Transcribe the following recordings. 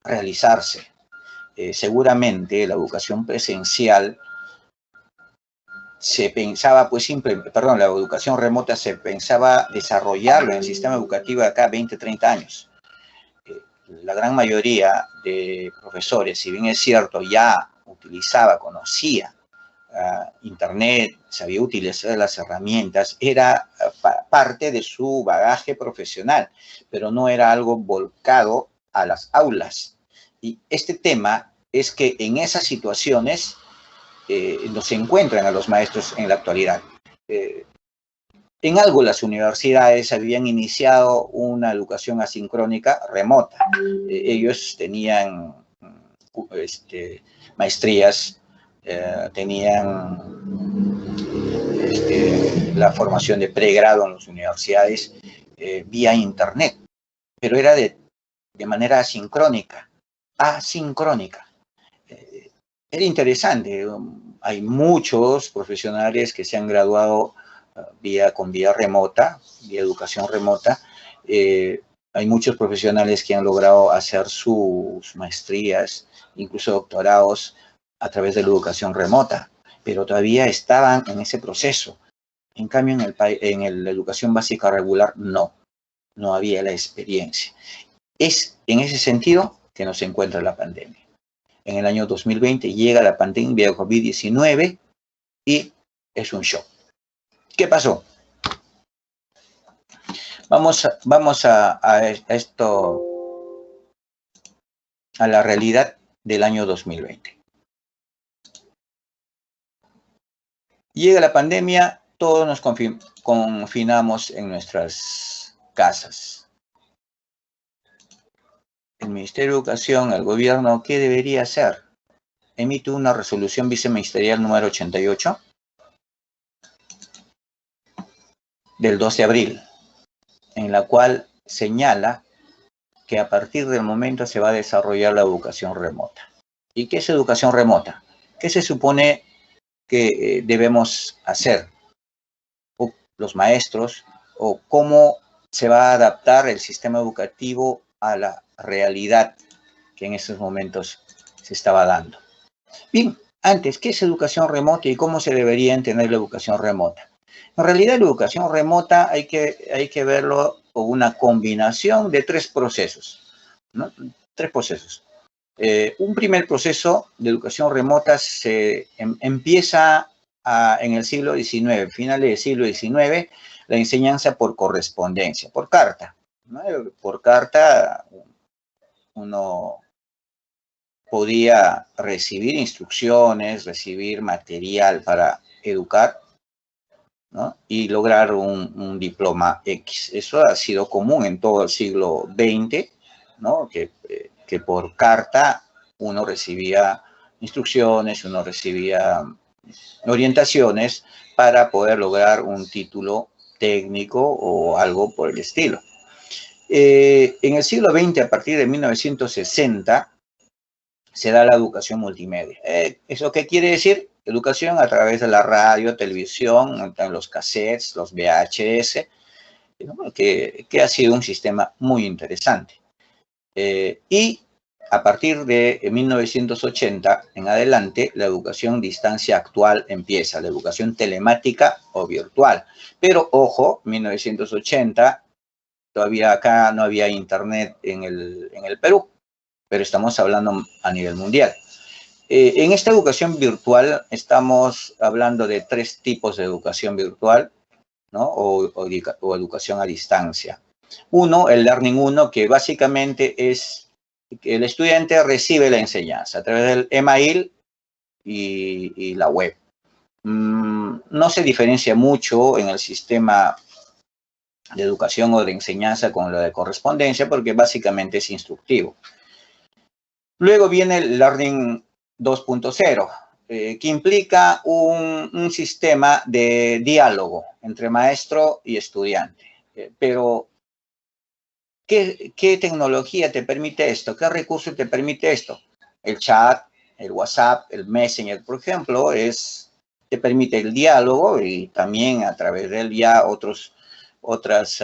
realizarse. Seguramente la educación presencial se pensaba, pues la educación remota se pensaba desarrollarlo en el sistema educativo de acá 20, 30 años. La gran mayoría de profesores, si bien es cierto, ya conocía Internet, sabía utilizar las herramientas, era parte de su bagaje profesional, pero no era algo volcado a las aulas. Y este tema es que en esas situaciones no se encuentran a los maestros en la actualidad. En algo las universidades habían iniciado una educación asincrónica remota. Ellos tenían maestrías, tenían la formación de pregrado en las universidades vía internet, pero era de manera asincrónica. Era interesante. Hay muchos profesionales que se han graduado con vía remota, vía educación remota. Hay muchos profesionales que han logrado hacer sus maestrías, incluso doctorados, a través de la educación remota, pero todavía estaban en ese proceso. En cambio, en la educación básica regular, no había la experiencia. Es en ese sentido que nos encuentra la pandemia. En el año 2020 llega la pandemia de COVID-19 y es un shock. ¿Qué pasó? Vamos a la realidad del año 2020. Llega la pandemia, todos nos confinamos en nuestras casas. El Ministerio de Educación, el gobierno, ¿qué debería hacer? Emite una resolución viceministerial número 88 del 2 de abril, en la cual señala que a partir del momento se va a desarrollar la educación remota. ¿Y qué es educación remota? ¿Qué se supone que debemos hacer los maestros, o cómo se va a adaptar el sistema educativo a la realidad que en estos momentos se estaba dando? Bien, antes, ¿qué es educación remota y cómo se debería entender la educación remota? En realidad, la educación remota hay que verlo como una combinación de tres procesos, ¿no? Tres procesos. Un primer proceso de educación remota se empieza en el siglo XIX, finales del siglo XIX, la enseñanza por correspondencia, por carta, ¿no? Por carta uno podía recibir instrucciones, recibir material para educar, ¿no? Y lograr un diploma X. Eso ha sido común en todo el siglo XX, ¿no? Que por carta uno recibía instrucciones, uno recibía orientaciones para poder lograr un título técnico o algo por el estilo. En el siglo XX, a partir de 1960, se da la educación multimedia. ¿Eso qué quiere decir? Educación a través de la radio, televisión, los cassettes, los VHS, ¿no? que ha sido un sistema muy interesante. Y a partir de 1980 en adelante, la educación distancia actual empieza, la educación telemática o virtual. Pero, ojo, 1980, todavía acá no había internet en el Perú, pero estamos hablando a nivel mundial. En esta educación virtual estamos hablando de tres tipos de educación virtual, ¿no? o educación a distancia. Uno, el Learning 1, que básicamente es que el estudiante recibe la enseñanza a través del email y la web. No se diferencia mucho en el sistema de educación o de enseñanza con lo de correspondencia, porque básicamente es instructivo. Luego viene el Learning 2.0, que implica un sistema de diálogo entre maestro y estudiante. Pero, ¿qué tecnología te permite esto? ¿Qué recurso te permite esto? El chat, el WhatsApp, el Messenger, por ejemplo, te permite el diálogo y también a través de él ya otras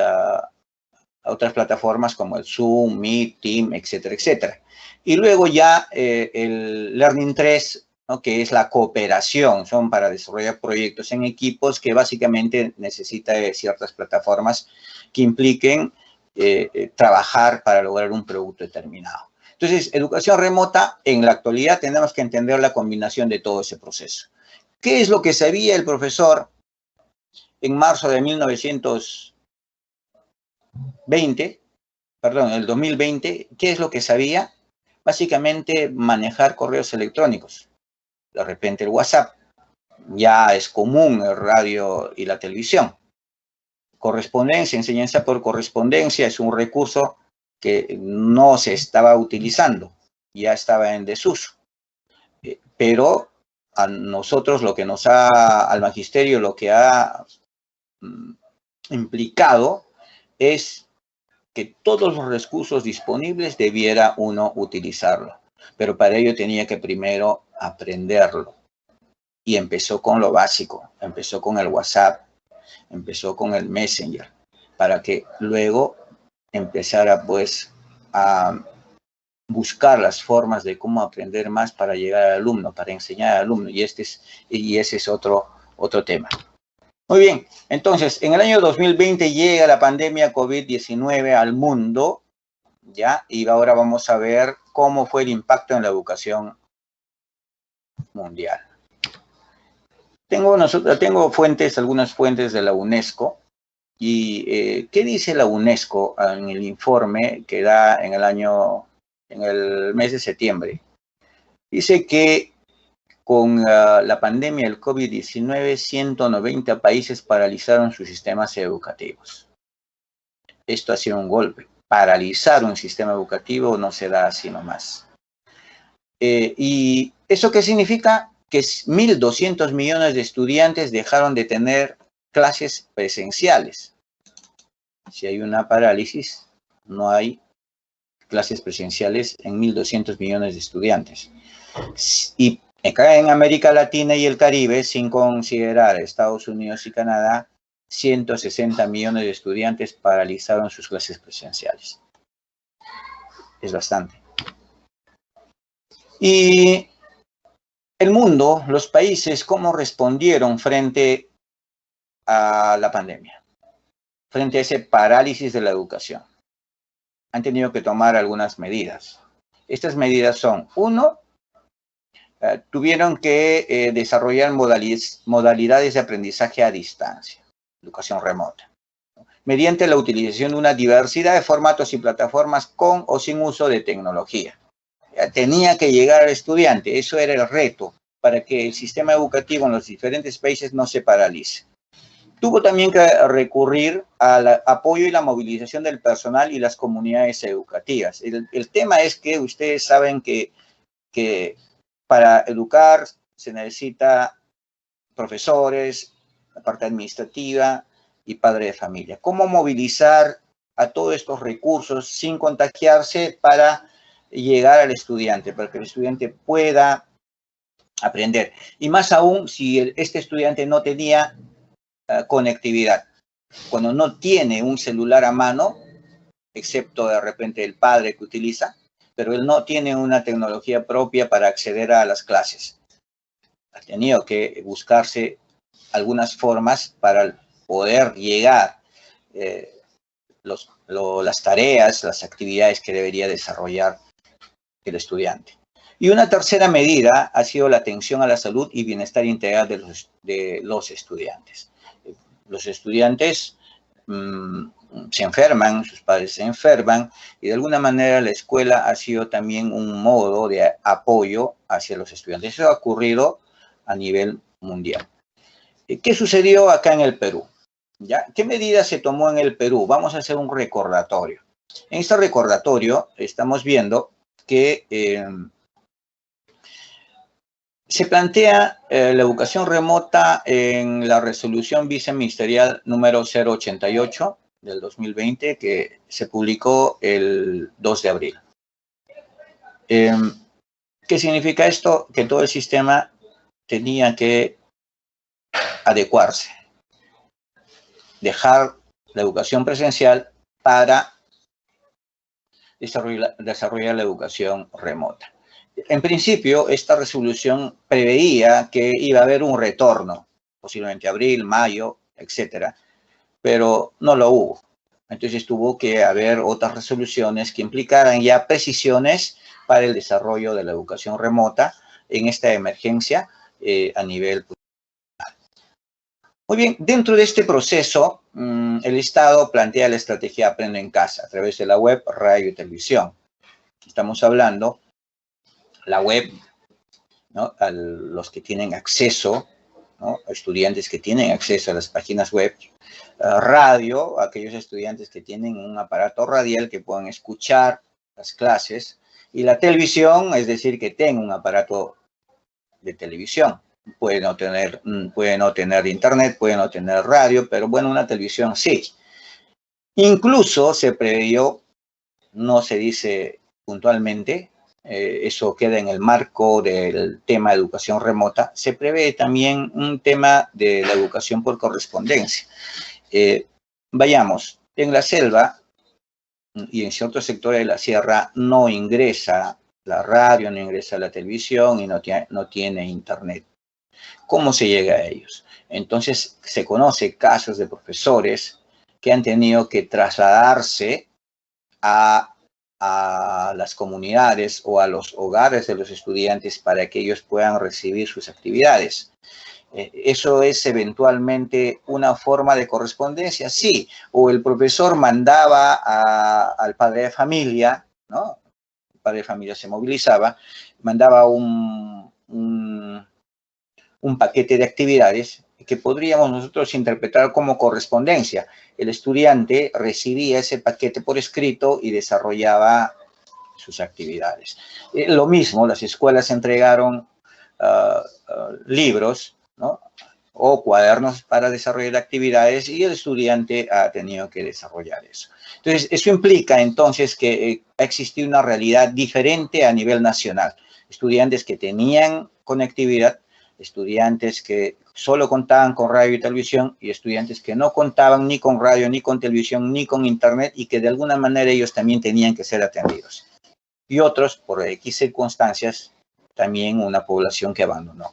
a otras plataformas como el Zoom, Meet, Team, etcétera, etcétera. Y luego ya el Learning 3, ¿no?, que es la cooperación, son para desarrollar proyectos en equipos que básicamente necesita ciertas plataformas que impliquen trabajar para lograr un producto determinado. Entonces, educación remota, en la actualidad tenemos que entender la combinación de todo ese proceso. ¿Qué es lo que sabía el profesor en marzo de 2020? ¿Qué es lo que sabía? Básicamente manejar correos electrónicos. De repente el WhatsApp, ya es común el radio y la televisión. Correspondencia, enseñanza por correspondencia es un recurso que no se estaba utilizando, ya estaba en desuso. Pero a nosotros al magisterio lo que ha implicado es que todos los recursos disponibles debiera uno utilizarlo. Pero para ello tenía que primero aprenderlo. Y empezó con lo básico, empezó con el WhatsApp, empezó con el Messenger, para que luego empezara pues a buscar las formas de cómo aprender más para llegar al alumno, para enseñar al alumno, y ese es otro tema. Muy bien, entonces, en el año 2020 llega la pandemia COVID-19 al mundo, ¿ya? Y ahora vamos a ver cómo fue el impacto en la educación mundial. Tengo algunas fuentes de la UNESCO, y ¿qué dice la UNESCO en el informe que da en el mes de septiembre? Dice que con la pandemia del COVID-19, 190 países paralizaron sus sistemas educativos. Esto ha sido un golpe. Paralizar un sistema educativo no se da así nomás. ¿Y eso qué significa? Que 1.200 millones de estudiantes dejaron de tener clases presenciales. Si hay una parálisis, no hay clases presenciales en 1.200 millones de estudiantes. Y acá en América Latina y el Caribe, sin considerar Estados Unidos y Canadá, 160 millones de estudiantes paralizaron sus clases presenciales. Es bastante. Y el mundo, los países, ¿cómo respondieron frente a la pandemia? Frente a ese parálisis de la educación. Han tenido que tomar algunas medidas. Estas medidas son, uno, tuvieron que desarrollar modalidades de aprendizaje a distancia, educación remota, mediante la utilización de una diversidad de formatos y plataformas con o sin uso de tecnología. Tenía que llegar al estudiante, eso era el reto, para que el sistema educativo en los diferentes países no se paralice. Tuvo también que recurrir al apoyo y la movilización del personal y las comunidades educativas. El tema es que ustedes saben que para educar se necesita profesores, la parte administrativa y padre de familia. ¿Cómo movilizar a todos estos recursos sin contagiarse para llegar al estudiante, para que el estudiante pueda aprender? Y más aún si este estudiante no tenía conectividad. Cuando no tiene un celular a mano, excepto de repente el padre que utiliza, pero él no tiene una tecnología propia para acceder a las clases. Ha tenido que buscarse algunas formas para poder llegar las tareas, las actividades que debería desarrollar el estudiante. Y una tercera medida ha sido la atención a la salud y bienestar integral de los estudiantes. Los estudiantes se enferman, sus padres se enferman, y de alguna manera la escuela ha sido también un modo de apoyo hacia los estudiantes. Eso ha ocurrido a nivel mundial. ¿Qué sucedió acá en el Perú? ¿Ya? ¿Qué medidas se tomó en el Perú? Vamos a hacer un recordatorio. En este recordatorio estamos viendo que se plantea la educación remota en la resolución viceministerial número 088 del 2020, que se publicó el 2 de abril. ¿Qué significa esto? Que todo el sistema tenía que adecuarse, dejar la educación presencial para desarrollar la educación remota. En principio, esta resolución preveía que iba a haber un retorno, posiblemente abril, mayo, etcétera, pero no lo hubo. Entonces tuvo que haber otras resoluciones que implicaran ya precisiones para el desarrollo de la educación remota en esta emergencia a nivel. Muy bien, dentro de este proceso, el Estado plantea la estrategia Aprendo en Casa a través de la web, radio y televisión. Estamos hablando, la web, ¿no?, a los que tienen acceso, ¿no?, estudiantes que tienen acceso a las páginas web, radio, aquellos estudiantes que tienen un aparato radial que puedan escuchar las clases, y la televisión, es decir, que tengan un aparato de televisión. Puede no tener internet, puede no tener radio, pero bueno, una televisión sí. Incluso se preveyó, no se dice puntualmente, eso queda en el marco del tema de educación remota, se prevé también un tema de la educación por correspondencia. Vayamos, en la selva y en ciertos sectores de la sierra no ingresa la radio, no ingresa la televisión y no tiene internet. ¿Cómo se llega a ellos? Entonces se conoce casos de profesores que han tenido que trasladarse a las comunidades o a los hogares de los estudiantes para que ellos puedan recibir sus actividades. ¿Eso es eventualmente una forma de correspondencia? Sí. O el profesor mandaba al padre de familia, ¿no? El padre de familia se movilizaba, mandaba un paquete de actividades que podríamos nosotros interpretar como correspondencia. El estudiante recibía ese paquete por escrito y desarrollaba sus actividades. Lo mismo, las escuelas entregaron libros, ¿no?, o cuadernos para desarrollar actividades y el estudiante ha tenido que desarrollar eso. Entonces, eso implica entonces que ha existido una realidad diferente a nivel nacional. Estudiantes que tenían conectividad, estudiantes que solo contaban con radio y televisión y estudiantes que no contaban ni con radio, ni con televisión, ni con internet y que de alguna manera ellos también tenían que ser atendidos. Y otros, por X circunstancias, también una población que abandonó.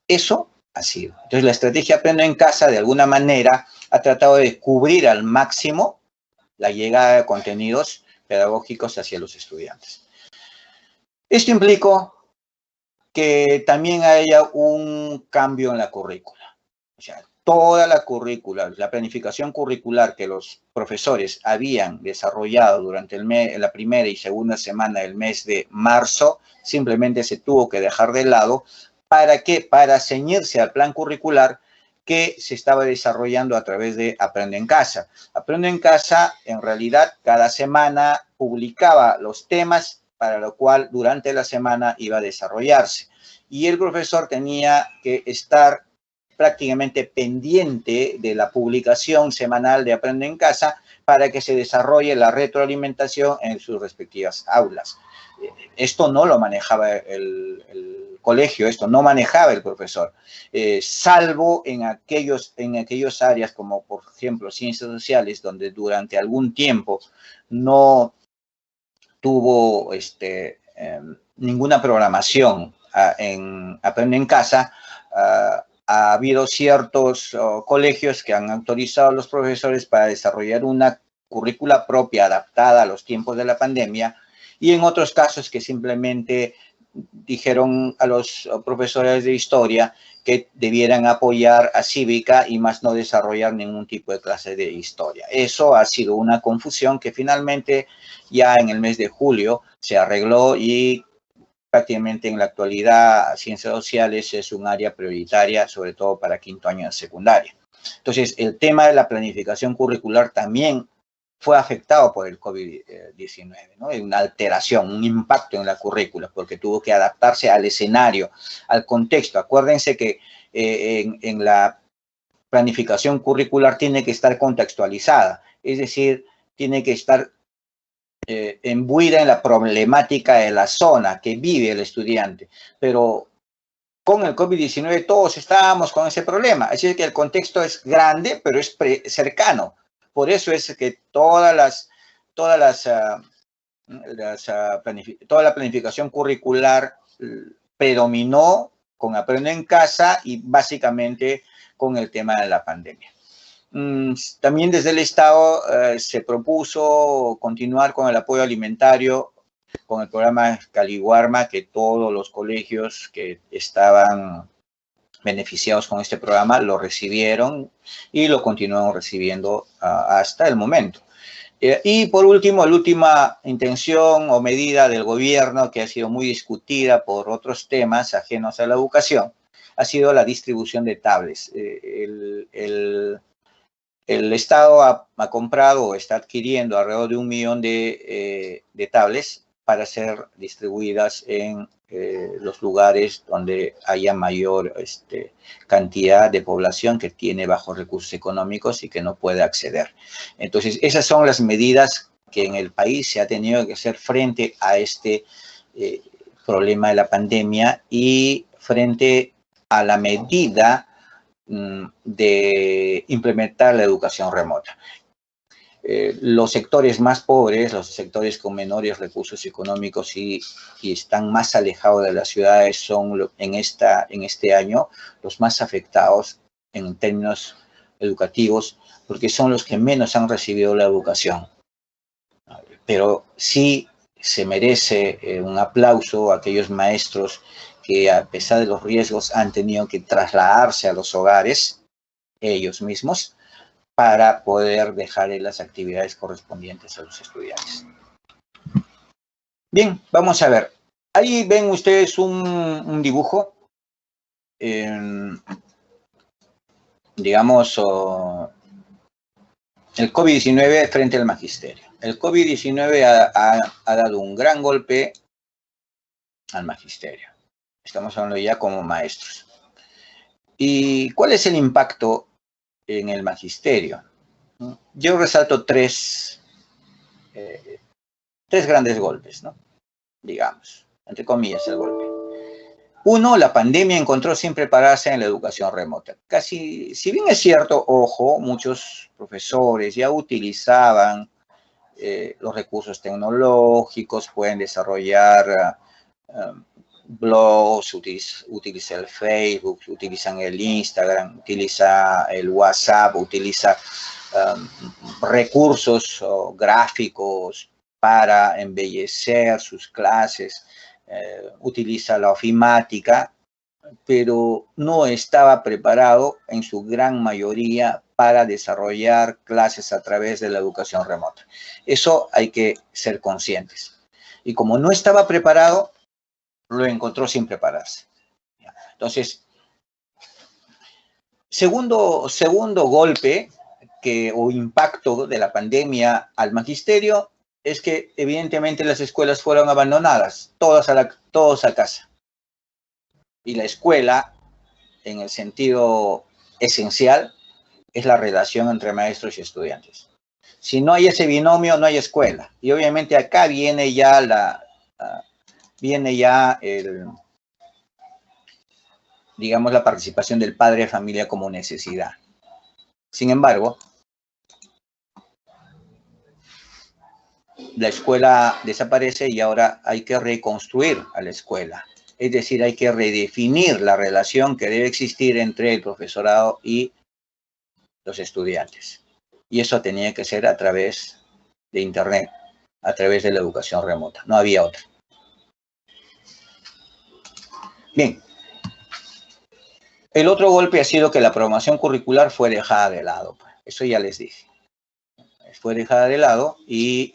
Eso ha sido. Entonces, la estrategia Aprendo en Casa, de alguna manera, ha tratado de cubrir al máximo la llegada de contenidos pedagógicos hacia los estudiantes. Esto implicó que también haya un cambio en la currícula. O sea, toda la currícula, la planificación curricular que los profesores habían desarrollado durante la primera y segunda semana del mes de marzo, simplemente se tuvo que dejar de lado. ¿Para qué? Para ceñirse al plan curricular que se estaba desarrollando a través de Aprende en Casa. Aprende en Casa, en realidad, cada semana publicaba los temas para lo cual durante la semana iba a desarrollarse. Y el profesor tenía que estar prácticamente pendiente de la publicación semanal de Aprende en Casa para que se desarrolle la retroalimentación en sus respectivas aulas. Esto no lo manejaba el colegio, esto no manejaba el profesor, salvo en aquellos áreas como, por ejemplo, ciencias sociales, donde durante algún tiempo no tuvo ninguna programación en Aprende en Casa. Ha habido ciertos colegios que han autorizado a los profesores para desarrollar una currícula propia adaptada a los tiempos de la pandemia, y en otros casos que simplemente dijeron a los profesores de historia que debieran apoyar a Cívica y más no desarrollar ningún tipo de clase de historia. Eso ha sido una confusión que finalmente ya en el mes de julio se arregló y prácticamente en la actualidad ciencias sociales es un área prioritaria, sobre todo para quinto año de secundaria. Entonces, el tema de la planificación curricular también fue afectado por el COVID-19, ¿no? Una alteración, un impacto en la currícula, porque tuvo que adaptarse al escenario, al contexto. Acuérdense que en la planificación curricular tiene que estar contextualizada, es decir, tiene que estar imbuida en la problemática de la zona que vive el estudiante. Pero con el COVID-19 todos estábamos con ese problema, así que el contexto es grande, pero es cercano. Por eso es que toda la planificación curricular predominó con Aprende en Casa y básicamente con el tema de la pandemia. También desde el Estado se propuso continuar con el apoyo alimentario, con el programa Caliwarma, que todos los colegios que estaban beneficiados con este programa lo recibieron y lo continúan recibiendo hasta el momento. Y por último, la última intención o medida del gobierno, que ha sido muy discutida por otros temas ajenos a la educación, ha sido la distribución de tablets. El Estado ha comprado o está adquiriendo alrededor de 1 millón de tablets para ser distribuidas en los lugares donde haya mayor cantidad de población que tiene bajos recursos económicos y que no puede acceder. Entonces, esas son las medidas que en el país se ha tenido que hacer frente a este problema de la pandemia y frente a la medida de implementar la educación remota. Los sectores más pobres, los sectores con menores recursos económicos y están más alejados de las ciudades son en este año los más afectados en términos educativos porque son los que menos han recibido la educación. Pero sí se merece un aplauso a aquellos maestros que a pesar de los riesgos han tenido que trasladarse a los hogares ellos mismos para poder dejar las actividades correspondientes a los estudiantes. Bien, vamos a ver. Ahí ven ustedes un dibujo, digamos, el COVID-19 frente al magisterio. El COVID-19 ha dado un gran golpe al magisterio. Estamos hablando ya como maestros. ¿Y cuál es el impacto en el magisterio? Yo resalto tres grandes golpes, ¿no? Digamos, entre comillas el golpe. Uno, la pandemia encontró sin prepararse en la educación remota. Casi, si bien es cierto, ojo, muchos profesores ya utilizaban los recursos tecnológicos, pueden desarrollar blogs, utiliza el Facebook, utilizan el Instagram, utiliza el WhatsApp, utiliza recursos gráficos para embellecer sus clases, utiliza la ofimática, pero no estaba preparado en su gran mayoría para desarrollar clases a través de la educación remota. Eso hay que ser conscientes. Y como no estaba preparado, lo encontró sin prepararse. Entonces, segundo golpe o impacto de la pandemia al magisterio es que evidentemente las escuelas fueron abandonadas, todos a casa. Y la escuela, en el sentido esencial, es la relación entre maestros y estudiantes. Si no hay ese binomio, no hay escuela. Y obviamente acá viene ya digamos, la participación del padre de familia como necesidad. Sin embargo, la escuela desaparece y ahora hay que reconstruir a la escuela. Es decir, hay que redefinir la relación que debe existir entre el profesorado y los estudiantes. Y eso tenía que ser a través de Internet, a través de la educación remota. No había otra. Bien. El otro golpe ha sido que la programación curricular fue dejada de lado. Eso ya les dije. Fue dejada de lado y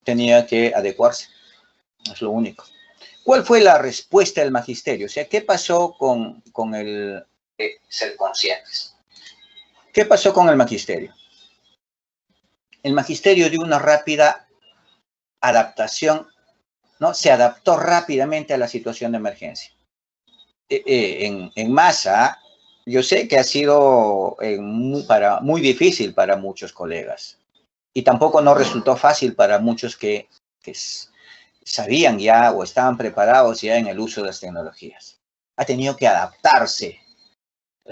tenía que adecuarse. Es lo único. ¿Cuál fue la respuesta del magisterio? O sea, ¿qué pasó con el ser conscientes? ¿Qué pasó con el magisterio? El magisterio dio una rápida adaptación, ¿no? Se adaptó rápidamente a la situación de emergencia. En masa, yo sé que ha sido muy difícil para muchos colegas y tampoco no resultó fácil para muchos que sabían ya o estaban preparados ya en el uso de las tecnologías. Ha tenido que adaptarse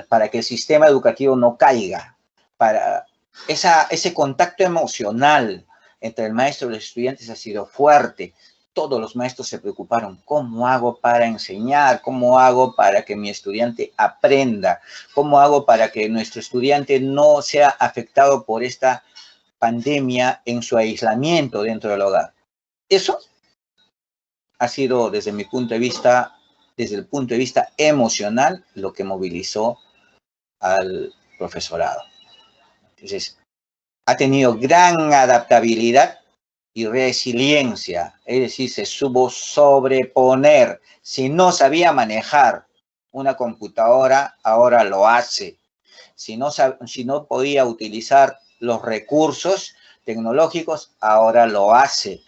para que el sistema educativo no caiga, para ese contacto emocional entre el maestro y los estudiantes ha sido fuerte. Todos los maestros se preocuparon, ¿cómo hago para enseñar? ¿Cómo hago para que mi estudiante aprenda? ¿Cómo hago para que nuestro estudiante no sea afectado por esta pandemia en su aislamiento dentro del hogar? Eso ha sido, desde mi punto de vista, desde el punto de vista emocional, lo que movilizó al profesorado. Entonces, ha tenido gran adaptabilidad y resiliencia, es decir, se supo sobreponer. Si no sabía manejar una computadora, ahora lo hace. Si no podía utilizar los recursos tecnológicos, ahora lo hace.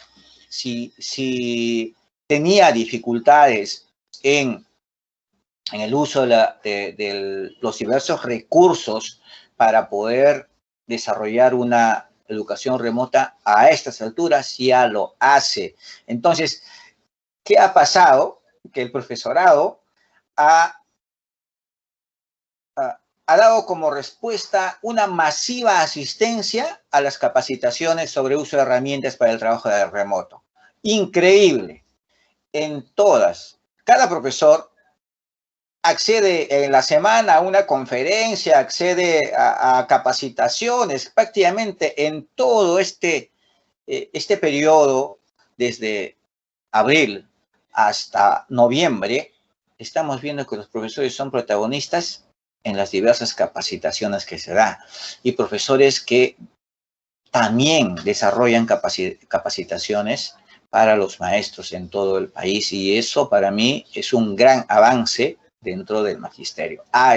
Si tenía dificultades en el uso de los diversos recursos para poder desarrollar una educación remota, a estas alturas ya lo hace. Entonces, ¿qué ha pasado? Que el profesorado ha dado como respuesta una masiva asistencia a las capacitaciones sobre uso de herramientas para el trabajo de remoto. Increíble. En todas. Cada profesor accede en la semana a una conferencia, accede a capacitaciones, prácticamente en todo este periodo, desde abril hasta noviembre, estamos viendo que los profesores son protagonistas en las diversas capacitaciones que se da, y profesores que también desarrollan capacitaciones para los maestros en todo el país, y eso para mí es un gran avance dentro del magisterio. Ha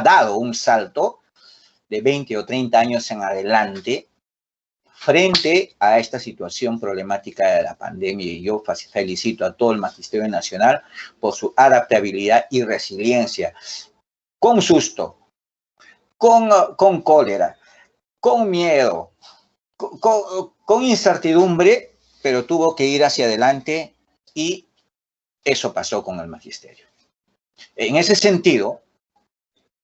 dado un salto de 20 o 30 años en adelante frente a esta situación problemática de la pandemia, y yo felicito a todo el Magisterio Nacional por su adaptabilidad y resiliencia, con susto, con cólera, con miedo, con incertidumbre, pero tuvo que ir hacia adelante, y eso pasó con el magisterio. En ese sentido,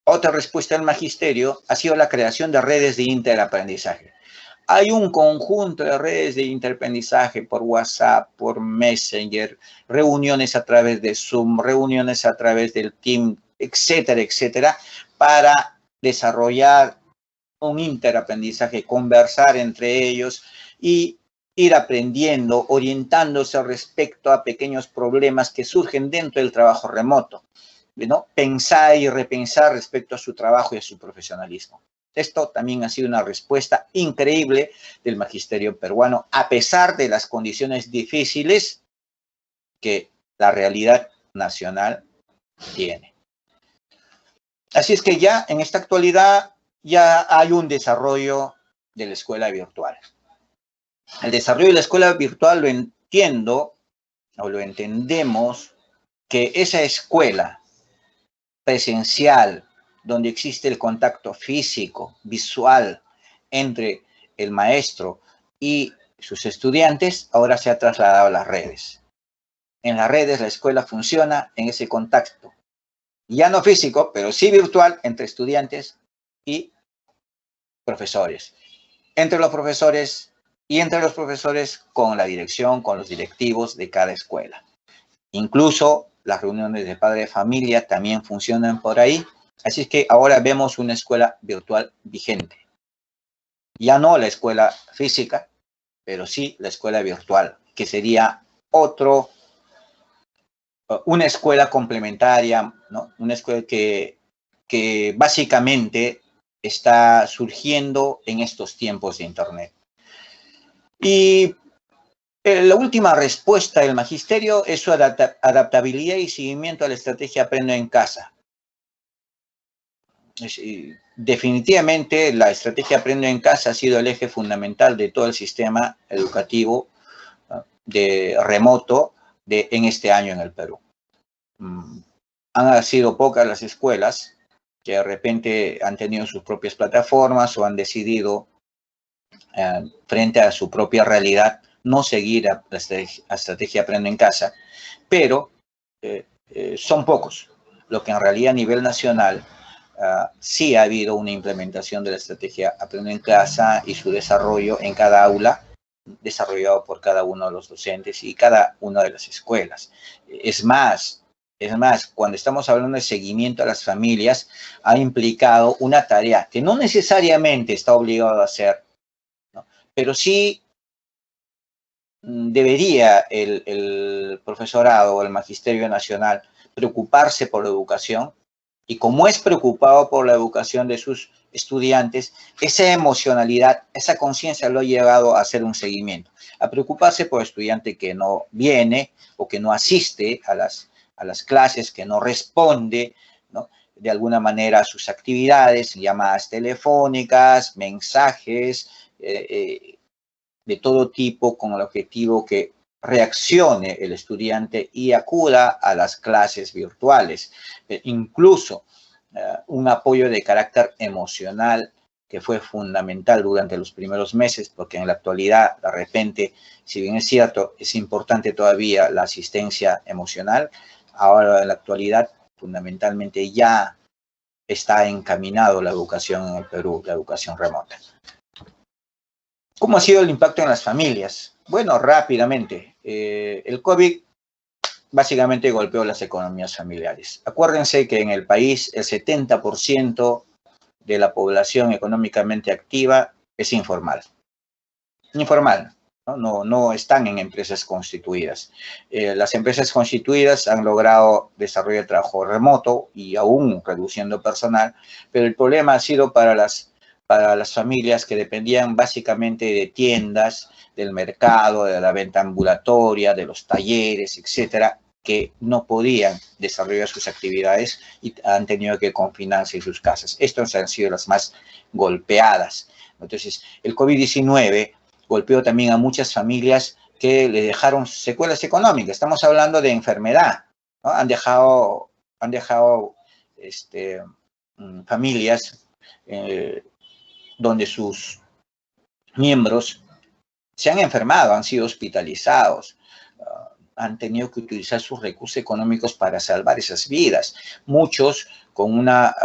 otra respuesta del magisterio ha sido la creación de redes de interaprendizaje. Hay un conjunto de redes de interaprendizaje por WhatsApp, por Messenger, reuniones a través de Zoom, reuniones a través del Team, etcétera, etcétera, para desarrollar un interaprendizaje, conversar entre ellos y ir aprendiendo, orientándose respecto a pequeños problemas que surgen dentro del trabajo remoto, ¿no? Pensar y repensar respecto a su trabajo y a su profesionalismo. Esto también ha sido una respuesta increíble del magisterio peruano, a pesar de las condiciones difíciles que la realidad nacional tiene. Así es que ya en esta actualidad ya hay un desarrollo de la escuela virtual. El desarrollo de la escuela virtual lo entiendo, o lo entendemos, que esa escuela presencial, donde existe el contacto físico, visual, entre el maestro y sus estudiantes, ahora se ha trasladado a las redes. En las redes la escuela funciona en ese contacto, ya no físico, pero sí virtual, entre estudiantes y profesores. Entre los profesores y entre los profesores con la dirección, con los directivos de cada escuela. Incluso las reuniones de padre de familia también funcionan por ahí. Así es que ahora vemos una escuela virtual vigente. Ya no la escuela física, pero sí la escuela virtual, que sería una escuela complementaria, ¿no? Una escuela que básicamente está surgiendo en estos tiempos de Internet. Y la última respuesta del magisterio es su adaptabilidad y seguimiento a la estrategia Aprendo en Casa. Definitivamente la estrategia Aprendo en Casa ha sido el eje fundamental de todo el sistema educativo de remoto en este año en el Perú. Han sido pocas las escuelas que de repente han tenido sus propias plataformas o han decidido, frente a su propia realidad, no seguir a la estrategia Aprendo en Casa, pero son pocos, lo que en realidad a nivel nacional sí ha habido una implementación de la estrategia Aprender en Casa y su desarrollo en cada aula, desarrollado por cada uno de los docentes y cada una de las escuelas. Es más, cuando estamos hablando de seguimiento a las familias, ha implicado una tarea que no necesariamente está obligado a hacer, ¿no? Pero sí debería el profesorado o el Magisterio Nacional preocuparse por la educación, y como es preocupado por la educación de sus estudiantes, esa emocionalidad, esa conciencia lo ha llevado a hacer un seguimiento, a preocuparse por el estudiante que no viene o que no asiste a las clases, que no responde, ¿no?, de alguna manera a sus actividades, llamadas telefónicas, mensajes, de todo tipo, con el objetivo que reaccione el estudiante y acuda a las clases virtuales. Incluso un apoyo de carácter emocional que fue fundamental durante los primeros meses, porque en la actualidad, de repente, si bien es cierto, es importante todavía la asistencia emocional, ahora en la actualidad fundamentalmente ya está encaminado la educación en el Perú, la educación remota. ¿Cómo ha sido el impacto en las familias? Bueno, rápidamente, el COVID básicamente golpeó las economías familiares. Acuérdense que en el país el 70% de la población económicamente activa es informal. Informal, ¿no? No están en empresas constituidas. Las empresas constituidas han logrado desarrollar trabajo remoto y aún reduciendo personal, pero el problema ha sido para las familias que dependían básicamente de tiendas, del mercado, de la venta ambulatoria, de los talleres, etcétera, que no podían desarrollar sus actividades y han tenido que confinarse en sus casas. Estas han sido las más golpeadas. Entonces, el COVID-19 golpeó también a muchas familias que le dejaron secuelas económicas. Estamos hablando de enfermedad, ¿no? Han dejado familias donde sus miembros se han enfermado, han sido hospitalizados, han tenido que utilizar sus recursos económicos para salvar esas vidas. Muchos con una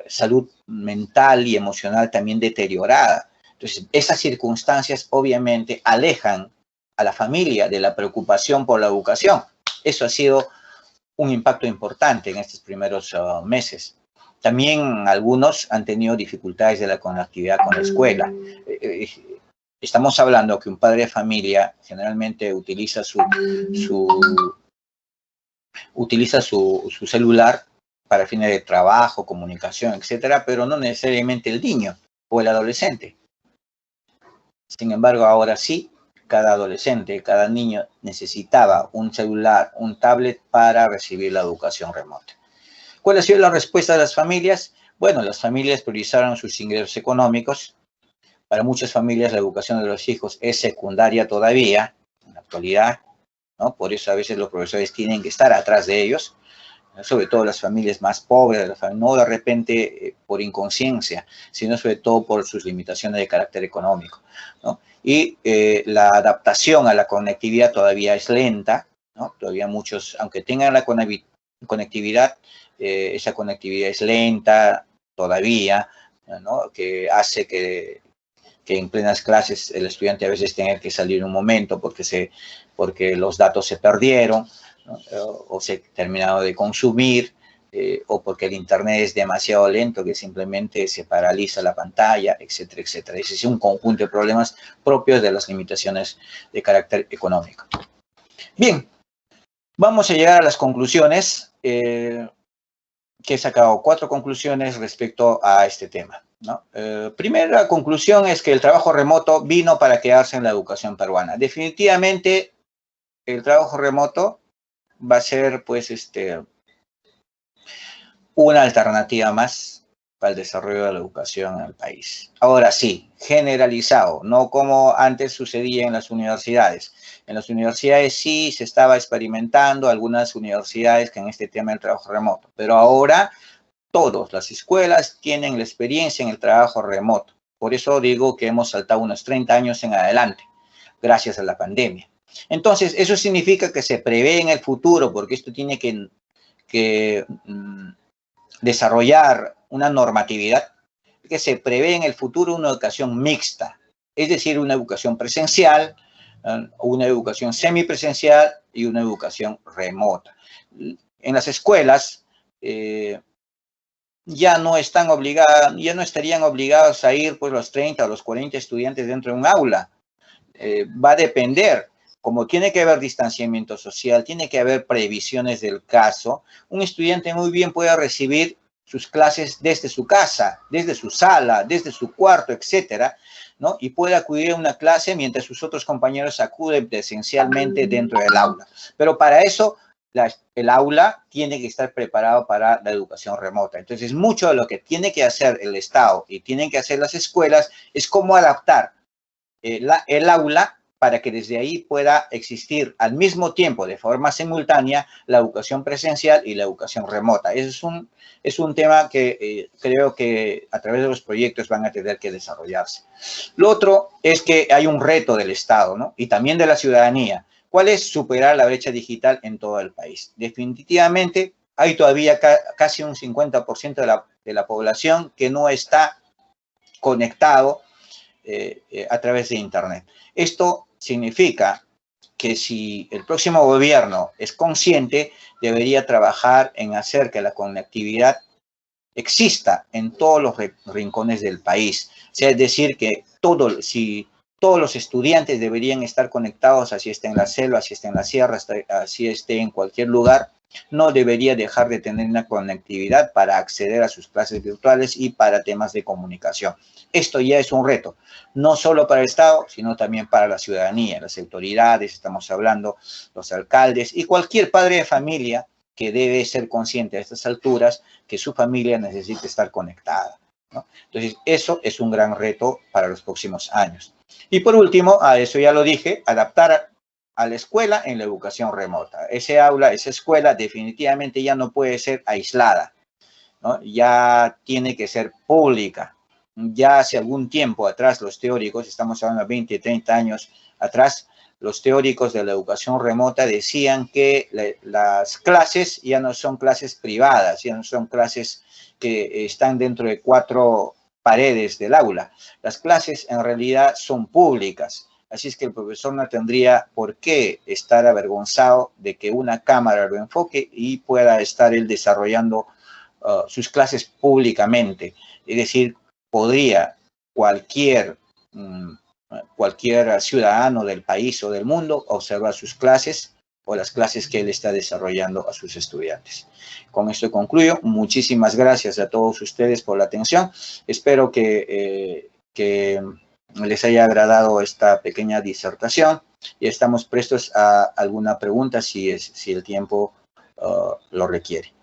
salud mental y emocional también deteriorada. Entonces, esas circunstancias obviamente alejan a la familia de la preocupación por la educación. Eso ha sido un impacto importante en estos primeros meses. También algunos han tenido dificultades de la conectividad con la escuela. Estamos hablando que un padre de familia generalmente utiliza su celular para fines de trabajo, comunicación, etcétera, pero no necesariamente el niño o el adolescente. Sin embargo, ahora sí, cada adolescente, cada niño necesitaba un celular, un tablet para recibir la educación remota. ¿Cuál ha sido la respuesta de las familias? Bueno, las familias priorizaron sus ingresos económicos. Para muchas familias la educación de los hijos es secundaria todavía, en la actualidad, ¿no? Por eso a veces los profesores tienen que estar atrás de ellos, ¿no? Sobre todo las familias más pobres, no de repente por inconsciencia, sino sobre todo por sus limitaciones de carácter económico, ¿no? Y la adaptación a la conectividad todavía es lenta, ¿no? Todavía muchos, aunque tengan la conectividad, esa conectividad es lenta todavía, ¿no? Que hace que en plenas clases el estudiante a veces tenga que salir un momento porque los datos se perdieron, ¿no? O se ha terminado de consumir, o porque el internet es demasiado lento que simplemente se paraliza la pantalla, etcétera, etcétera. Ese es un conjunto de problemas propios de las limitaciones de carácter económico. Bien, vamos a llegar a las conclusiones, que he sacado 4 conclusiones respecto a este tema, ¿no? Primera conclusión es que el trabajo remoto vino para quedarse en la educación peruana. Definitivamente el trabajo remoto va a ser pues una alternativa más para el desarrollo de la educación en el país. Ahora sí, generalizado, no como antes sucedía en las universidades. En las universidades sí se estaba experimentando, algunas universidades que en este tema del trabajo remoto, pero ahora todas las escuelas tienen la experiencia en el trabajo remoto. Por eso digo que hemos saltado unos 30 años en adelante, gracias a la pandemia. Entonces, eso significa que se prevé en el futuro, porque esto tiene que desarrollar una normatividad que se prevé en el futuro una educación mixta, es decir, una educación presencial, una educación semipresencial y una educación remota. En las escuelas ya no están obligadas, ya no estarían obligados a ir pues los 30 o los 40 estudiantes dentro de un aula. Va a depender, como tiene que haber distanciamiento social, tiene que haber previsiones del caso, un estudiante muy bien puede recibir sus clases desde su casa, desde su sala, desde su cuarto, etcétera, ¿no? Y puede acudir a una clase mientras sus otros compañeros acuden presencialmente dentro del aula. Pero para eso, el aula tiene que estar preparado para la educación remota. Entonces, mucho de lo que tiene que hacer el Estado y tienen que hacer las escuelas es cómo adaptar el aula para que desde ahí pueda existir al mismo tiempo, de forma simultánea, la educación presencial y la educación remota. Ese es un tema que creo que a través de los proyectos van a tener que desarrollarse. Lo otro es que hay un reto del Estado, ¿no? Y también de la ciudadanía. ¿Cuál es? Superar la brecha digital en todo el país. Definitivamente hay todavía casi un 50% de la población que no está conectado a través de Internet. Esto significa que si el próximo gobierno es consciente, debería trabajar en hacer que la conectividad exista en todos los rincones del país. O sea, es decir, que si todos los estudiantes deberían estar conectados, así esté en la selva, así esté en la sierra, así esté en cualquier lugar, no debería dejar de tener una conectividad para acceder a sus clases virtuales y para temas de comunicación. Esto ya es un reto, no solo para el Estado, sino también para la ciudadanía, las autoridades, estamos hablando, los alcaldes y cualquier padre de familia que debe ser consciente a estas alturas que su familia necesita estar conectada, ¿no? Entonces, eso es un gran reto para los próximos años. Y por último, a eso ya lo dije, adaptar a la escuela en la educación remota. Ese aula, esa escuela definitivamente ya no puede ser aislada, ¿no? Ya tiene que ser pública. Ya hace algún tiempo atrás los teóricos, estamos hablando de 20, 30 años atrás, los teóricos de la educación remota decían que las clases ya no son clases privadas, ya no son clases que están dentro de 4 paredes del aula. Las clases en realidad son públicas. Así es que el profesor no tendría por qué estar avergonzado de que una cámara lo enfoque y pueda estar él desarrollando sus clases públicamente. Es decir, podría cualquier ciudadano del país o del mundo observar sus clases o las clases que él está desarrollando a sus estudiantes. Con esto concluyo. Muchísimas gracias a todos ustedes por la atención. Espero que les haya agradado esta pequeña disertación y estamos prestos a alguna pregunta si el tiempo lo requiere.